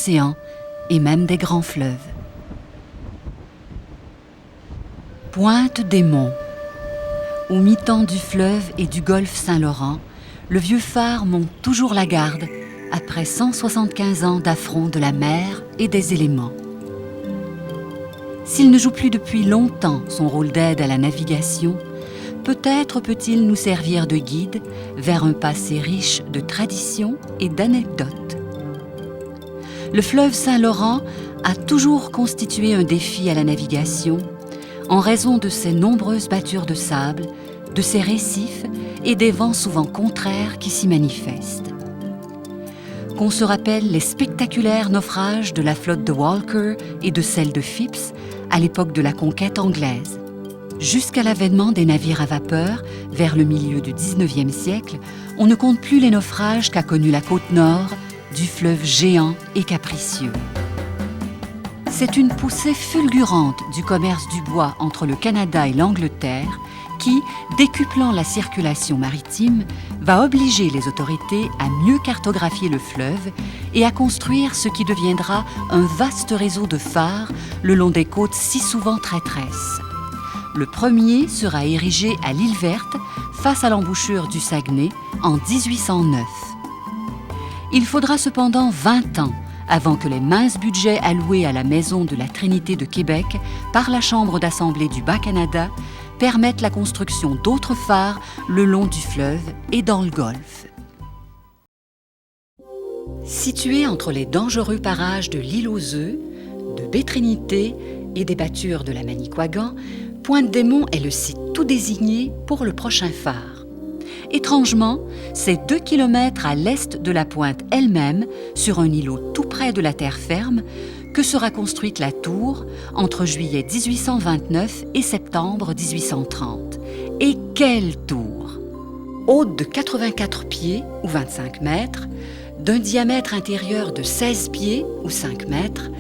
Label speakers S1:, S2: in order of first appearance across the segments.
S1: océans et même des grands fleuves. Pointe des Monts. Au mi-temps du fleuve et du golfe Saint-Laurent, le vieux phare monte toujours la garde après 175 ans d'affront de la mer et des éléments. S'il ne joue plus depuis longtemps son rôle d'aide à la navigation, peut-être peut-il nous servir de guide vers un passé riche de traditions et d'anecdotes. Le fleuve Saint-Laurent a toujours constitué un défi à la navigation en raison de ses nombreuses battures de sable, de ses récifs et des vents souvent contraires qui s'y manifestent. Qu'on se rappelle les spectaculaires naufrages de la flotte de Walker et de celle de Phipps à l'époque de la conquête anglaise. Jusqu'à l'avènement des navires à vapeur, vers le milieu du 19e siècle, on ne compte plus les naufrages qu'a connus la côte nord du fleuve géant et capricieux. C'est une poussée fulgurante du commerce du bois entre le Canada et l'Angleterre qui, décuplant la circulation maritime, va obliger les autorités à mieux cartographier le fleuve et à construire ce qui deviendra un vaste réseau de phares le long des côtes si souvent traîtresses. Le premier sera érigé à l'île Verte, face à l'embouchure du Saguenay, en 1809. Il faudra cependant 20 ans avant que les minces budgets alloués à la Maison de la Trinité de Québec par la Chambre d'Assemblée du Bas-Canada permettent la construction d'autres phares le long du fleuve et dans le Golfe. Situé entre les dangereux parages de l'île aux Œufs, de Baie-Trinité et des battures de la Manicouagan, Pointe-des-Monts est le site tout désigné pour le prochain phare. Étrangement, c'est 2 kilomètres à l'est de la pointe elle-même, sur un îlot tout près de la terre ferme, que sera construite la tour entre juillet 1829 et septembre 1830. Et quelle tour! Haute de 84 pieds ou 25 mètres, d'un diamètre intérieur de 16 pieds ou 5 mètres,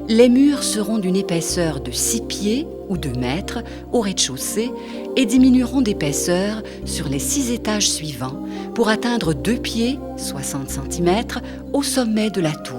S1: les murs seront d'une épaisseur de 6 pieds ou 2 mètres au rez-de-chaussée et diminueront d'épaisseur sur les 6 étages suivants pour atteindre 2 pieds, 60 cm, au sommet de la tour.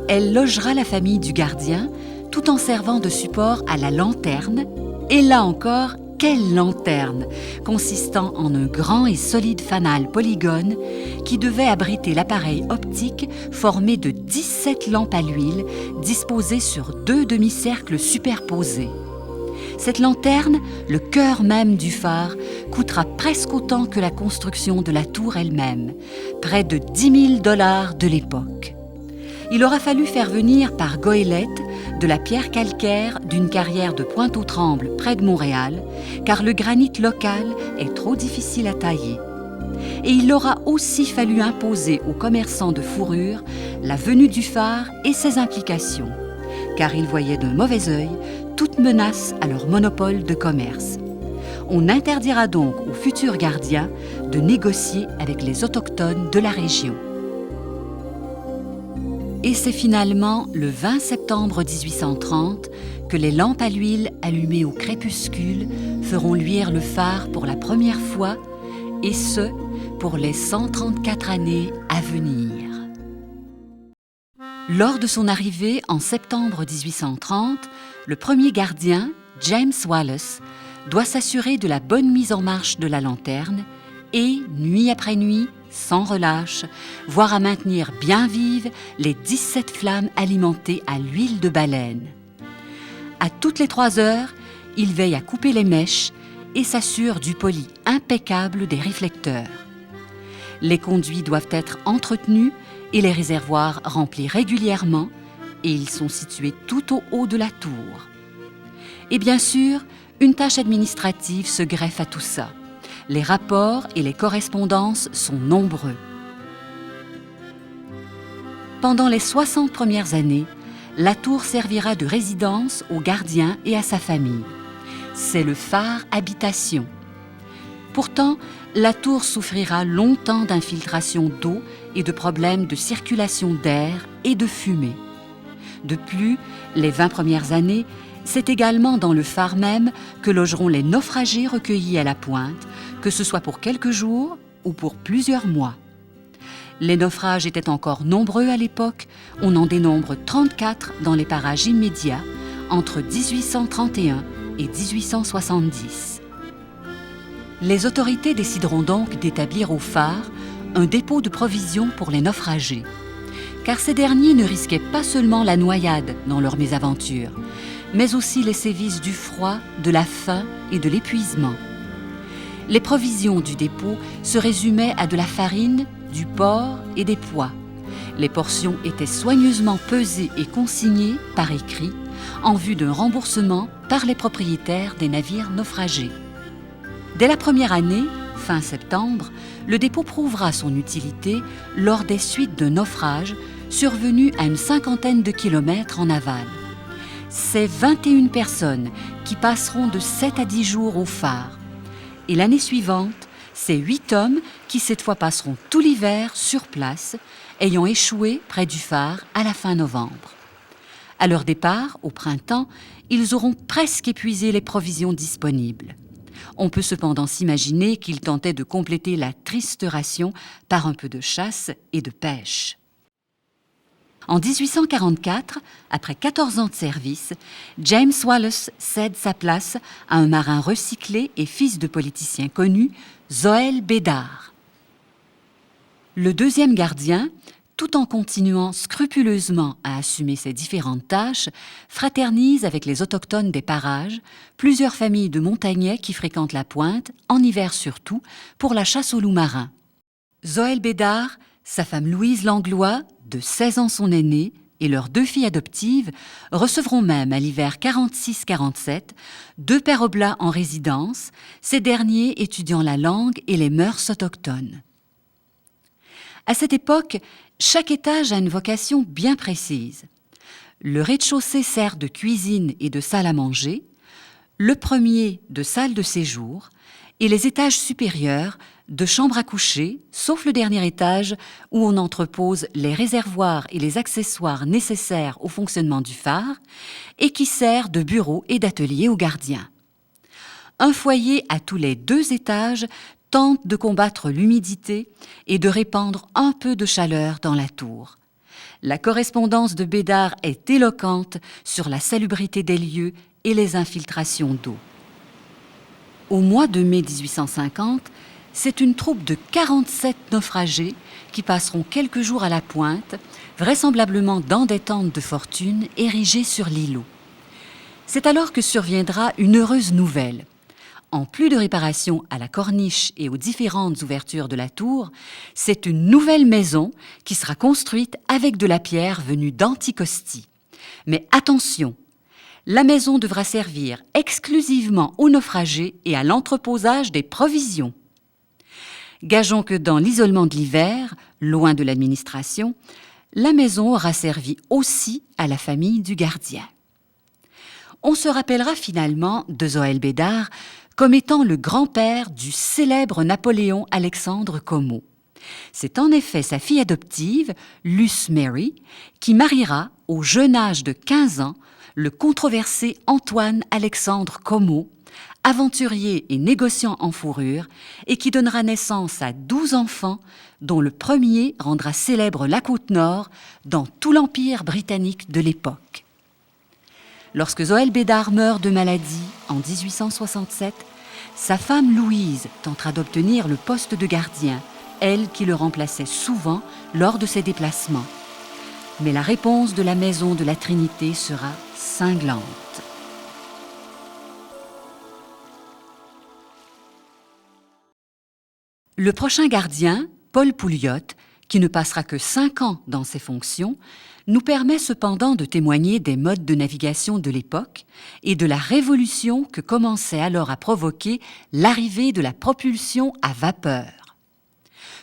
S1: Elle logera la famille du gardien tout en servant de support à la lanterne. Et là encore, quelle lanterne! Consistant en un grand et solide fanal polygone qui devait abriter l'appareil optique formé de 17 lampes à l'huile disposées sur 2 demi-cercles superposés. Cette lanterne, le cœur même du phare, coûtera presque autant que la construction de la tour elle-même, près de 10 000 $ de l'époque. Il aura fallu faire venir par goélette de la pierre calcaire d'une carrière de Pointe-aux-Trembles près de Montréal, car le granit local est trop difficile à tailler. Et il aura aussi fallu imposer aux commerçants de fourrure la venue du phare et ses implications, car ils voyaient d'un mauvais œil toute menace à leur monopole de commerce. On interdira donc aux futurs gardiens de négocier avec les autochtones de la région. Et c'est finalement le 20 septembre 1830 que les lampes à l'huile allumées au crépuscule feront luire le phare pour la première fois, et ce, pour les 134 années à venir. Lors de son arrivée en septembre 1830, le premier gardien, James Wallace, doit s'assurer de la bonne mise en marche de la lanterne et, nuit après nuit, sans relâche, voir à maintenir bien vives les 17 flammes alimentées à l'huile de baleine. À toutes les 3 heures, il veille à couper les mèches et s'assure du poli impeccable des réflecteurs. Les conduits doivent être entretenus et les réservoirs remplis régulièrement, et ils sont situés tout au haut de la tour. Et bien sûr, une tâche administrative se greffe à tout ça. Les rapports et les correspondances sont nombreux. Pendant les 60 premières années, la tour servira de résidence au gardien et à sa famille. C'est le phare habitation. Pourtant, la tour souffrira longtemps d'infiltration d'eau et de problèmes de circulation d'air et de fumée. De plus, les 20 premières années, c'est également dans le phare même que logeront les naufragés recueillis à la pointe, que ce soit pour quelques jours ou pour plusieurs mois. Les naufrages étaient encore nombreux à l'époque, on en dénombre 34 dans les parages immédiats entre 1831 et 1870. Les autorités décideront donc d'établir au phare un dépôt de provisions pour les naufragés, car ces derniers ne risquaient pas seulement la noyade dans leur mésaventure, mais aussi les sévices du froid, de la faim et de l'épuisement. Les provisions du dépôt se résumaient à de la farine, du porc et des pois. Les portions étaient soigneusement pesées et consignées par écrit en vue d'un remboursement par les propriétaires des navires naufragés. Dès la première année, fin septembre, le dépôt prouvera son utilité lors des suites de naufrages survenus à une cinquantaine de kilomètres en aval. C'est 21 personnes qui passeront de 7 à 10 jours au phare. Et l'année suivante, c'est 8 hommes qui cette fois passeront tout l'hiver sur place, ayant échoué près du phare à la fin novembre. À leur départ, au printemps, ils auront presque épuisé les provisions disponibles. On peut cependant s'imaginer qu'ils tentaient de compléter la triste ration par un peu de chasse et de pêche. En 1844, après 14 ans de service, James Wallace cède sa place à un marin recyclé et fils de politicien connu, Zoël Bédard. Le deuxième gardien, tout en continuant scrupuleusement à assumer ses différentes tâches, fraternise avec les autochtones des parages, plusieurs familles de montagnais qui fréquentent la pointe, en hiver surtout, pour la chasse aux loups marins. Zoël Bédard, sa femme Louise Langlois, de 16 ans son aînée, et leurs 2 filles adoptives recevront même à l'hiver 46-47 2 pères oblats en résidence, ces derniers étudiant la langue et les mœurs autochtones. À cette époque, chaque étage a une vocation bien précise. Le rez-de-chaussée sert de cuisine et de salle à manger, le premier de salle de séjour et les étages supérieurs de chambre à coucher, sauf le dernier étage où on entrepose les réservoirs et les accessoires nécessaires au fonctionnement du phare et qui sert de bureau et d'atelier aux gardiens. Un foyer à tous les 2 étages tente de combattre l'humidité et de répandre un peu de chaleur dans la tour. La correspondance de Bédard est éloquente sur la salubrité des lieux et les infiltrations d'eau. Au mois de mai 1850, c'est une troupe de 47 naufragés qui passeront quelques jours à la pointe, vraisemblablement dans des tentes de fortune érigées sur l'îlot. C'est alors que surviendra une heureuse nouvelle. En plus de réparations à la corniche et aux différentes ouvertures de la tour, c'est une nouvelle maison qui sera construite avec de la pierre venue d'Anticosti. Mais attention, la maison devra servir exclusivement aux naufragés et à l'entreposage des provisions. Gageons que dans l'isolement de l'hiver, loin de l'administration, la maison aura servi aussi à la famille du gardien. On se rappellera finalement de Zoël Bédard comme étant le grand-père du célèbre Napoléon Alexandre Comeau. C'est en effet sa fille adoptive, Luce Mary, qui mariera au jeune âge de 15 ans le controversé Antoine Alexandre Comeau, aventurier et négociant en fourrure, et qui donnera naissance à 12 enfants, dont le premier rendra célèbre la Côte-Nord dans tout l'Empire britannique de l'époque. Lorsque Zoël Bédard meurt de maladie en 1867, sa femme Louise tentera d'obtenir le poste de gardien, elle qui le remplaçait souvent lors de ses déplacements. Mais la réponse de la maison de la Trinité sera cinglante. Le prochain gardien, Paul Pouliot, qui ne passera que 5 ans dans ses fonctions, nous permet cependant de témoigner des modes de navigation de l'époque et de la révolution que commençait alors à provoquer l'arrivée de la propulsion à vapeur.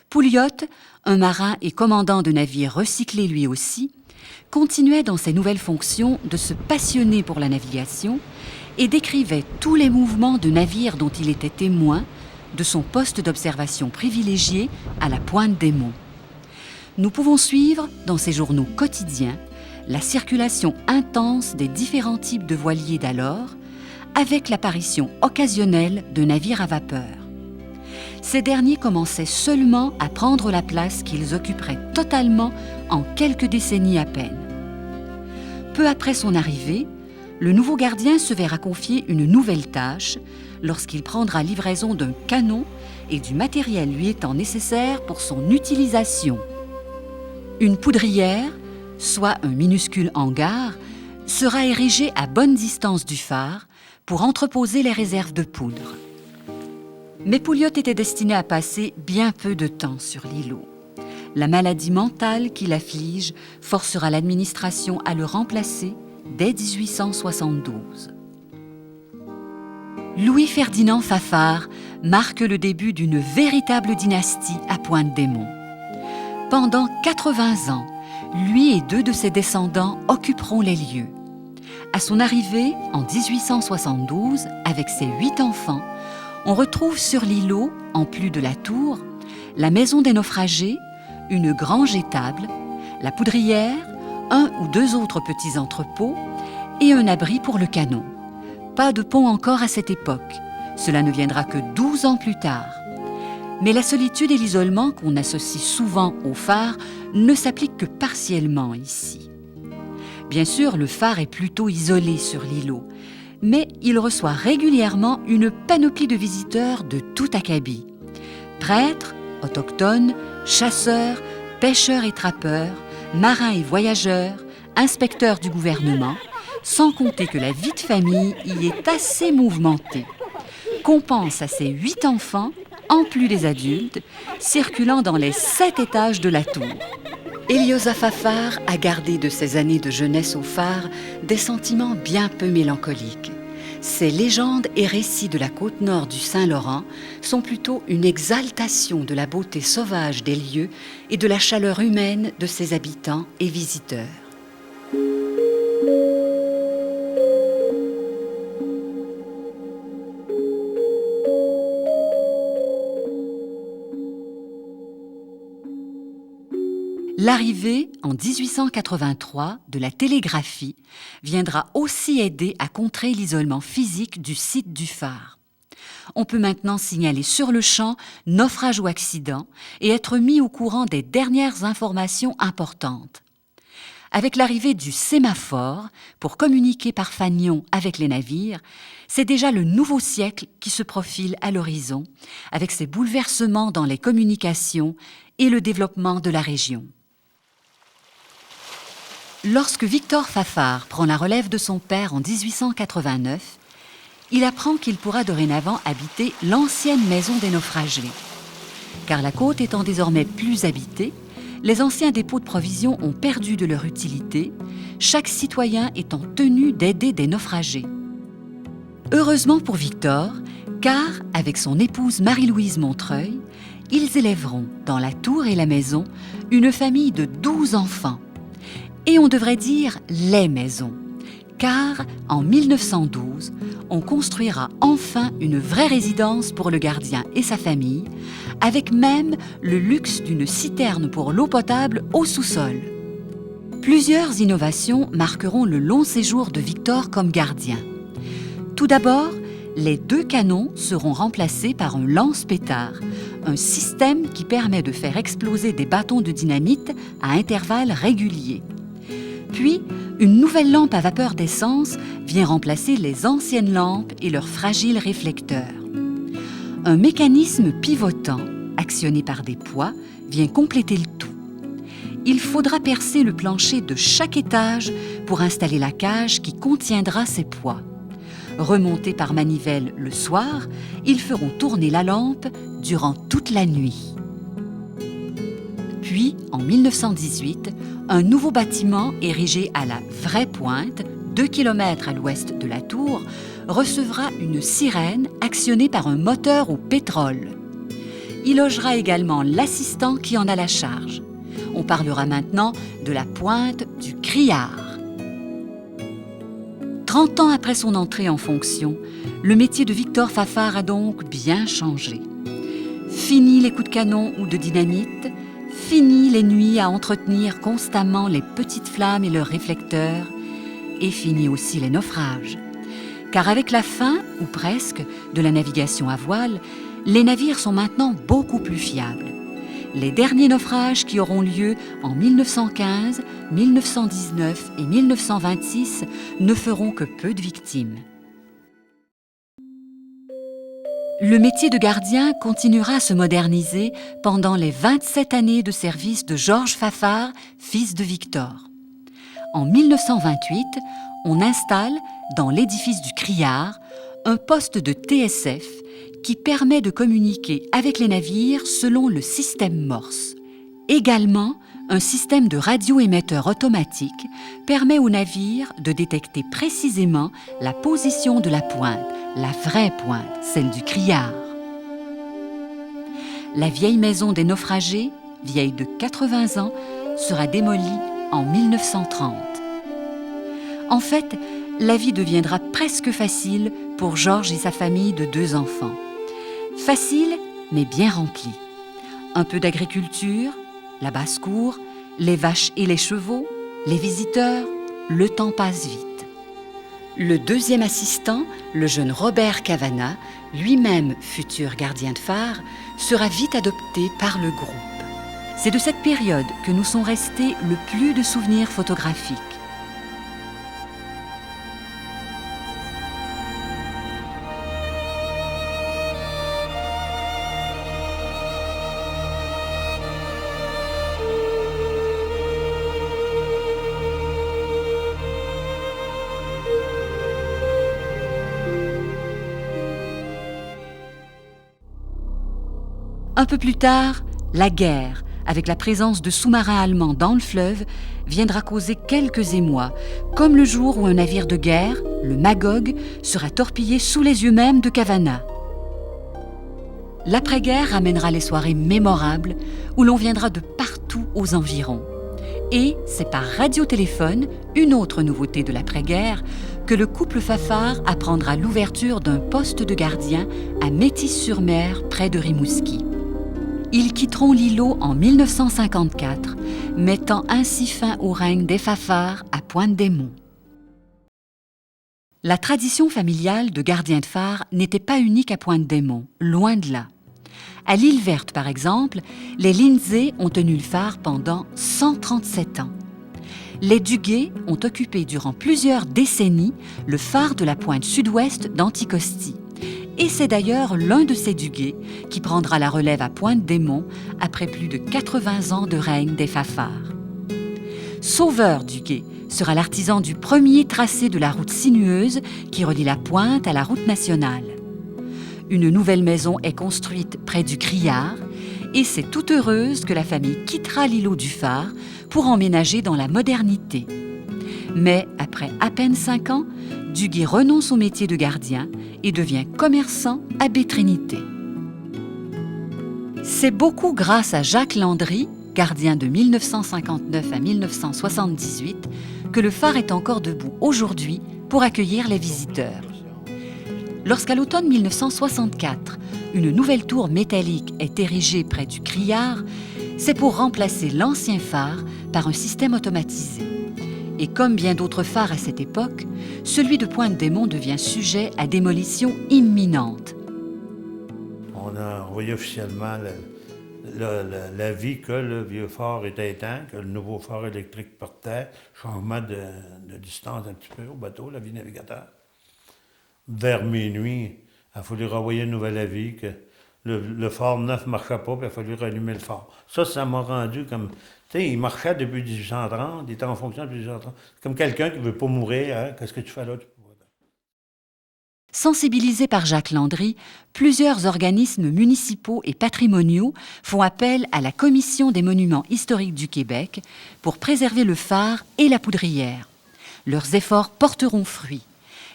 S1: Pouliot, un marin et commandant de navires recyclés lui aussi, continuait dans ses nouvelles fonctions de se passionner pour la navigation et décrivait tous les mouvements de navires dont il était témoin de son poste d'observation privilégié à la pointe des monts. Nous pouvons suivre, dans ses journaux quotidiens, la circulation intense des différents types de voiliers d'alors, avec l'apparition occasionnelle de navires à vapeur. ces derniers commençaient seulement à prendre la place qu'ils occuperaient totalement en quelques décennies à peine. Peu après son arrivée, le nouveau gardien se verra confier une nouvelle tâche lorsqu'il prendra livraison d'un canon et du matériel lui étant nécessaire pour son utilisation. Une poudrière, soit un minuscule hangar, sera érigée à bonne distance du phare pour entreposer les réserves de poudre. Mais Pouliot était destiné à passer bien peu de temps sur l'îlot. La maladie mentale qui l'afflige forcera l'administration à le remplacer dès 1872. Louis-Ferdinand Fafard marque le début d'une véritable dynastie à Pointe-des-Monts. Pendant 80 ans, lui et 2 de ses descendants occuperont les lieux. À son arrivée, en 1872, avec ses 8 enfants, on retrouve sur l'îlot, en plus de la tour, la maison des naufragés, une grange étable, la poudrière, 1 ou 2 autres petits entrepôts et un abri pour le canon. Pas de pont encore à cette époque, cela ne viendra que 12 ans plus tard. Mais la solitude et l'isolement qu'on associe souvent au phare ne s'appliquent que partiellement ici. Bien sûr, le phare est plutôt isolé sur l'îlot, mais il reçoit régulièrement une panoplie de visiteurs de tout acabit. Prêtres, autochtones, chasseurs, pêcheurs et trappeurs, marins et voyageurs, inspecteurs du gouvernement, sans compter que la vie de famille y est assez mouvementée. Qu'on pense à ces 8 enfants, en plus des adultes, circulant dans les 7 étages de la tour. Éliosa Fafard a gardé de ses années de jeunesse au phare des sentiments bien peu mélancoliques. Ses légendes et récits de la côte nord du Saint-Laurent sont plutôt une exaltation de la beauté sauvage des lieux et de la chaleur humaine de ses habitants et visiteurs. L'arrivée, en 1883, de la télégraphie viendra aussi aider à contrer l'isolement physique du site du phare. On peut maintenant signaler sur le champ naufrage ou accident et être mis au courant des dernières informations importantes. Avec l'arrivée du sémaphore, pour communiquer par fanion avec les navires, c'est déjà le nouveau siècle qui se profile à l'horizon, avec ses bouleversements dans les communications et le développement de la région. Lorsque Victor Fafard prend la relève de son père en 1889, il apprend qu'il pourra dorénavant habiter l'ancienne maison des naufragés. Car la côte étant désormais plus habitée, les anciens dépôts de provisions ont perdu de leur utilité, chaque citoyen étant tenu d'aider des naufragés. Heureusement pour Victor, car, avec son épouse Marie-Louise Montreuil, ils élèveront, dans la tour et la maison, une famille de 12 enfants. Et on devrait dire les maisons, car en 1912, on construira enfin une vraie résidence pour le gardien et sa famille, avec même le luxe d'une citerne pour l'eau potable au sous-sol. Plusieurs innovations marqueront le long séjour de Victor comme gardien. Tout d'abord, les 2 canons seront remplacés par un lance-pétard, un système qui permet de faire exploser des bâtons de dynamite à intervalles réguliers. Puis, une nouvelle lampe à vapeur d'essence vient remplacer les anciennes lampes et leurs fragiles réflecteurs. Un mécanisme pivotant, actionné par des poids, vient compléter le tout. Il faudra percer le plancher de chaque étage pour installer la cage qui contiendra ces poids. Remontés par manivelle le soir, ils feront tourner la lampe durant toute la nuit. Puis, en 1918, un nouveau bâtiment érigé à la vraie pointe, 2 km à l'ouest de la tour, recevra une sirène actionnée par un moteur au pétrole. Il logera également l'assistant qui en a la charge. On parlera maintenant de la pointe du criard. 30 ans après son entrée en fonction, le métier de Victor Fafard a donc bien changé. Fini les coups de canon ou de dynamite, fini les nuits à entretenir constamment les petites flammes et leurs réflecteurs, et fini aussi les naufrages. Car avec la fin, ou presque, de la navigation à voile, Les navires sont maintenant beaucoup plus fiables. Les derniers naufrages qui auront lieu en 1915, 1919 et 1926 ne feront que peu de victimes. Le métier de gardien continuera à se moderniser pendant les 27 années de service de Georges Fafard, fils de Victor. En 1928, on installe, dans l'édifice du Criard, un poste de TSF qui permet de communiquer avec les navires selon le système Morse. Également, un système de radioémetteur automatique permet aux navires de détecter précisément la position de la pointe, la vraie pointe, celle du criard. La vieille maison des naufragés, vieille de 80 ans, sera démolie en 1930. En fait, la vie deviendra presque facile pour Georges et sa famille de 2 enfants. Facile, mais bien remplie. Un peu d'agriculture, la basse-cour, les vaches et les chevaux, les visiteurs, le temps passe vite. Le deuxième assistant, le jeune Robert Cavana, lui-même futur gardien de phare, sera vite adopté par le groupe. C'est de cette période que nous sont restés le plus de souvenirs photographiques. Un peu plus tard, la guerre, avec la présence de sous-marins allemands dans le fleuve, viendra causer quelques émois, comme le jour où un navire de guerre, le Magog, sera torpillé sous les yeux même de Cavana. L'après-guerre amènera les soirées mémorables où l'on viendra de partout aux environs. Et c'est par radiotéléphone, une autre nouveauté de l'après-guerre, que le couple Fafard apprendra l'ouverture d'un poste de gardien à Métis-sur-Mer, près de Rimouski. Ils quitteront l'îlot en 1954, mettant ainsi fin au règne des Fafard à Pointe-des-Monts. La tradition familiale de gardien de phare n'était pas unique à Pointe-des-Monts, loin de là. À l'île Verte, par exemple, les Lindsay ont tenu le phare pendant 137 ans. Les Duguay ont occupé durant plusieurs décennies le phare de la pointe sud-ouest d'Anticosti. Et c'est d'ailleurs l'un de ces Duguay qui prendra la relève à Pointe-des-Monts après plus de 80 ans de règne des Fafard. Sauveur Duguay sera l'artisan du premier tracé de la route sinueuse qui relie la pointe à la route nationale. Une nouvelle maison est construite près du Criard et c'est toute heureuse que la famille quittera l'îlot du phare pour emménager dans la modernité. Mais après à peine 5 ans, Duguay renonce au métier de gardien et devient commerçant à Baie-Trinité. C'est beaucoup grâce à Jacques Landry, gardien de 1959 à 1978, que le phare est encore debout aujourd'hui pour accueillir les visiteurs. Lorsqu'à l'automne 1964, une nouvelle tour métallique est érigée près du Criard, c'est pour remplacer l'ancien phare par un système automatisé. Et comme bien d'autres phares à cette époque, celui de Pointe-des-Monts devient sujet à démolition imminente.
S2: On a envoyé officiellement l'avis que le vieux phare était éteint, que le nouveau phare électrique partait, changement de distance un petit peu au bateau, l'avis navigateur. Vers minuit, il a fallu renvoyer un nouvel avis que le phare neuf ne marchait pas, puis il a fallu rallumer le phare. Ça m'a rendu comme... Tu sais, il marchait depuis 1830, il était en fonction depuis 1830. Comme quelqu'un qui ne veut pas mourir, hein? Qu'est-ce que tu fais là?
S1: Sensibilisés par Jacques Landry, plusieurs organismes municipaux et patrimoniaux font appel à la Commission des monuments historiques du Québec pour préserver le phare et la poudrière. Leurs efforts porteront fruit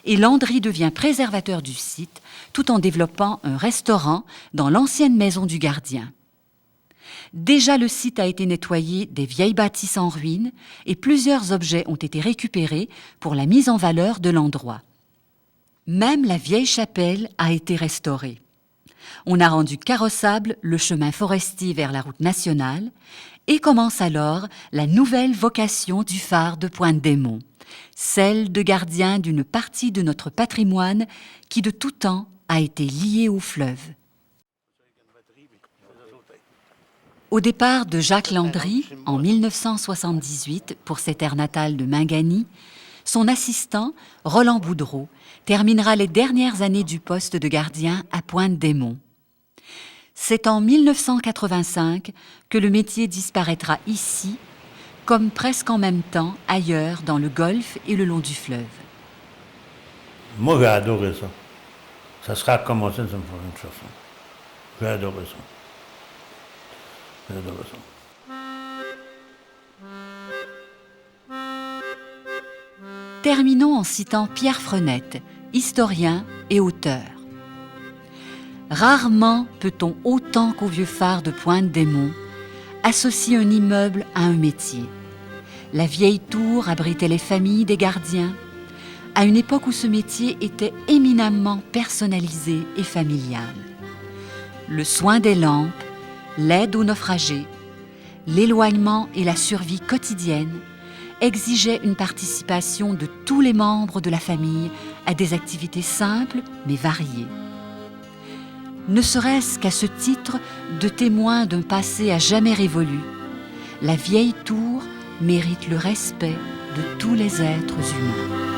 S1: et Landry devient préservateur du site tout en développant un restaurant dans l'ancienne maison du gardien. Déjà, le site a été nettoyé des vieilles bâtisses en ruine et plusieurs objets ont été récupérés pour la mise en valeur de l'endroit. Même la vieille chapelle a été restaurée. On a rendu carrossable le chemin forestier vers la route nationale et commence alors la nouvelle vocation du phare de Pointe-des-Monts, celle de gardien d'une partie de notre patrimoine qui de tout temps a été liée au fleuve. Au départ de Jacques Landry, en 1978, pour ses terres natales de Mingani, son assistant, Roland Boudreau, terminera les dernières années du poste de gardien à Pointe-des-Monts. C'est en 1985 que le métier disparaîtra ici, comme presque en même temps ailleurs dans le Golfe et le long du fleuve.
S2: Moi, j'ai adoré ça. Ça sera commencé, ça me ferait une chanson. J'ai adoré ça. J'ai adoré ça.
S1: Terminons en citant Pierre Frenette, historien et auteur. Rarement peut-on, autant qu'au vieux phare de Pointe-des-Monts, associer un immeuble à un métier. La vieille tour abritait les familles des gardiens, à une époque où ce métier était éminemment personnalisé et familial. Le soin des lampes, l'aide aux naufragés, l'éloignement et la survie quotidienne exigeaient une participation de tous les membres de la famille à des activités simples mais variées. Ne serait-ce qu'à ce titre de témoin d'un passé à jamais révolu, la vieille tour mérite le respect de tous les êtres humains.